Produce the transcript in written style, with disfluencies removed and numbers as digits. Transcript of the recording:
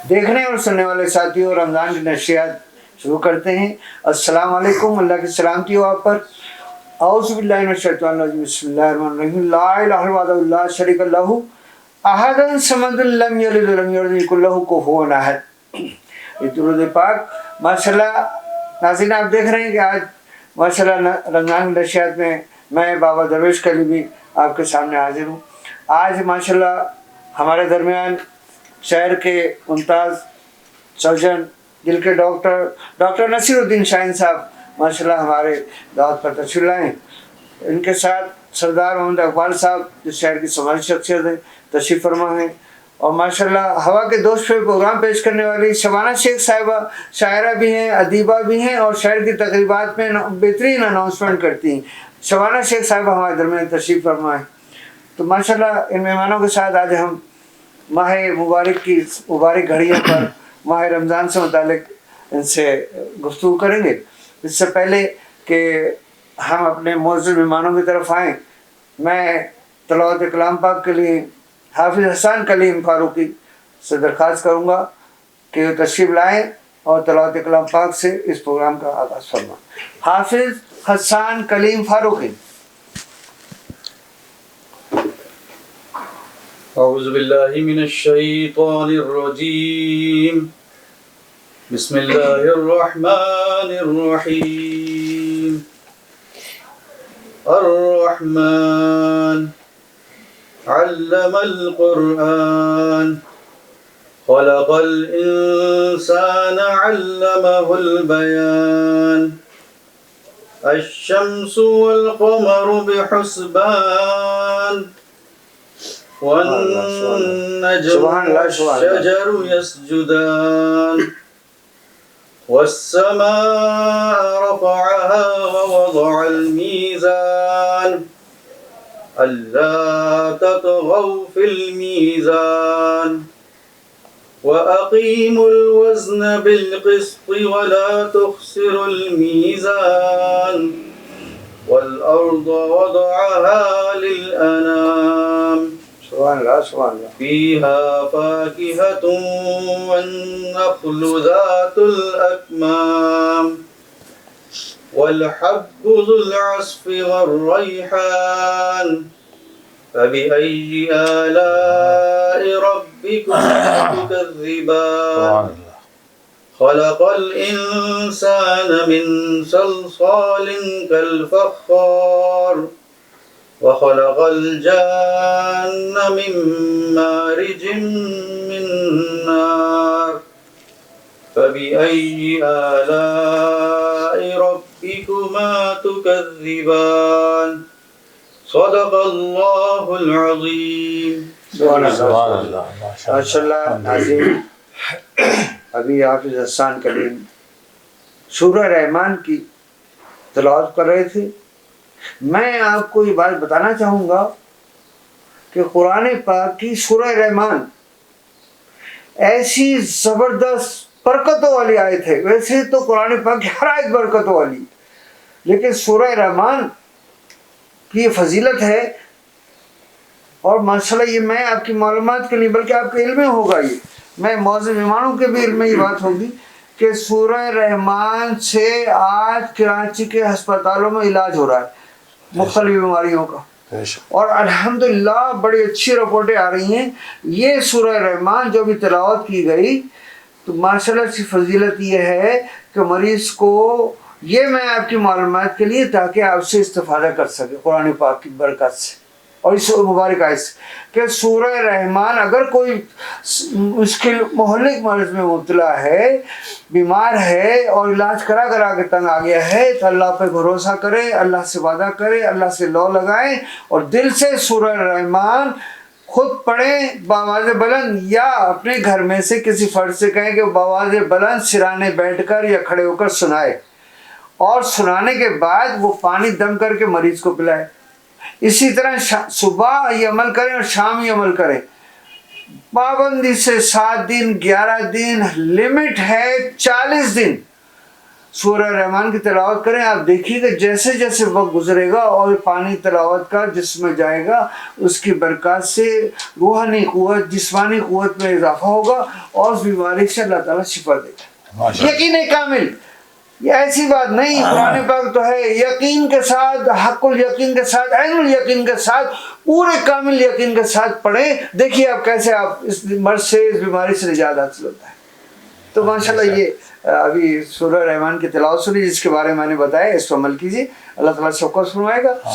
देखने और सुनने वाले साथियों, रमज़ान की नशियात शुरू करते हैं। अस्सलाम वालेकुम, अल्लाह की सलामती हो आप पर। औज़ु बिल्लाहि मिनश शैतानिर रजीम, बिस्मिल्लाहिर्रहमानिर्रहीम। ला इलाहा इल्लल्लाहु ला शरीका लहू अहदन समदुन लम यलिद वलम यूलद लहू कुफुवन अहद। ये दुरूद पाक माशाल्लाह। नाज़रीन, आप देख रहे हैं कि आज माशाल्लाह रमज़ान की नशियात में मैं बाबा दरवेश कलीमी आपके सामने हाजिर हूँ। आज माशाल्लाह हमारे दरमियान शहर के मुमताज़ सर्जन, दिल के डॉक्टर नसीरुद्दीन शाहीन साहब माशाल्लाह हमारे दावत पर तशरीफ़ लाए। इनके साथ सरदार मोहम्मद इकबाल साहब जो शहर की समाजी शख्सियत है, तशरीफ़ फरमा है। और माशाल्लाह हवा के दोस्त पे प्रोग्राम पेश करने वाली शबाना शेख साहिबा शायरा भी हैं, अदीबा भी हैं और शहर की तकरीबात में बेहतरीन अनाउंसमेंट करती हैं। शबाना शेख साहिबा हमारे दरमियान तशरीफ़ फरमा है। तो माशाल्लाह इन मेहमानों के साथ आज हम माह मुबारक की मुबारक घड़ियों पर माह रमज़ान से मुतालिक इनसे गुफ्तगू करेंगे। इससे पहले कि हम अपने मौजूद मेहमानों की तरफ आएँ, मैं तिलावत कलाम पाक के लिए हाफिज़ हसन कलीम फारूकी से दरख्वास्त करूँगा कि वो तशरीफ़ लाएँ और तिलावत कलाम पाक से इस प्रोग्राम का आगाज़ फरमाएं। हाफिज़ हसन कलीम फारूकी। औज़ु बिल्लाहि मिनश शैतानिर रजीम, बिस्मिल्लाहिर रहमानिर रहीम। अर्रहमान अल्लमल कुरआन, खलक़ल इंसान अल्लमहुल बयान, अश-शम्सु वल क़मरु बिहुस्बान, वन्नजमु वश्शजरु यस्जुदान, वस्समाअ रफ़अहा ववضअल मीज़ान, अल्ला ततग़ौ फ़िल मीज़ान, वअक़ीमुल वज़्न बिल-क़िस्ति वला तुख़्सिरुल मीज़ान, वल-अर्ज़ वضعها लिल-अनाम, فيها فاكهة والنخل ذات الأكمام، والحب ذو العصف والريحان، فبأي آلاء ربكما تكذبان، خلق الإنسان من صلصال كالفخار، وخلق الجان من مارج من نار، فبأي آلاء ربكما تكذبان، صدق الله العظيم۔ माशाल्लाह। नाज़रीन, अभी हाफिज़ हसन कलीम सूरह रहमान की तिलावत कर रहे थे। मैं आपको ये बात बताना चाहूँगा कि कुरान पाक की सूरह रहमान ऐसी ज़बरदस्त बरकतों वाली आयत है। वैसे तो कुरान पाक की हर आयत बरकतों वाली, लेकिन सूरह रहमान की ये फजीलत है। और माशाल्लाह ये मैं आपकी मालूमात के लिए बल्कि आपके इल्म में होगा, ये मैं मौजूद मेहमानों के भी इल्म में ये बात होगी कि सूरह रहमान से आज कराची के अस्पतालों में इलाज हो रहा है मुख्तलिफ बीमारियों का, और अल्हम्दुलिल्लाह बड़ी अच्छी रिपोर्टें आ रही हैं। ये सूरह रहमान जो भी तिलावत की गई, तो माशाल्लाह की फजीलत ये है कि मरीज़ को, ये मैं आपकी मालूमात के लिए ताकि आपसे इस्तिफ़ादा कर सके कुरान पाक की बरकत से और इस मुबारक आयत से कि सूरह रहमान अगर कोई मुश्किल मोहलिक मर्ज़ में मुब्तला है, बीमार है और इलाज करा करा के तंग आ गया है, तो अल्लाह पे भरोसा करे, अल्लाह से वादा करे, अल्लाह से लौ लगाए और दिल से सूरह रहमान खुद पढ़ें बावाज़ बुलंद, या अपने घर में से किसी फर्द से कहें कि बावाज़ बुलंद सिराने बैठकर या खड़े होकर सुनाए, और सुनाने के बाद वो पानी दम करके मरीज़ को पिलाए। इसी तरह सुबह ये अमल करें और शाम ये अमल करें पाबंदी से। 7 दिन 11 दिन लिमिट है 40 दिन سورہ رحمان کی تلاوت کریں. آپ دیکھیے کہ جیسے جیسے وقت گزرے گا اور پانی تلاوت کا جسم میں جائے گا اس کی برکات سے روحانی قوت جسمانی قوت میں اضافہ ہوگا اور اس بیماری سے اللہ تعالیٰ شفا دے گا. یقین کامل یہ ایسی بات نہیں. قرآن پاک تو ہے یقین کے ساتھ حق الیقین کے ساتھ عین الیقین کے ساتھ پورے کامل یقین کے ساتھ پڑھیں. دیکھیے آپ کیسے آپ اس مرض سے اس بیماری سے نجات حاصل ہوتا ہے. تو ماشاءاللہ یہ ابھی سورہ رحمان کی تلاوت سنی جس کے بارے میں نے بتایا اس پر عمل کیجیے. اللہ تعالیٰ شکر فرمائے گا.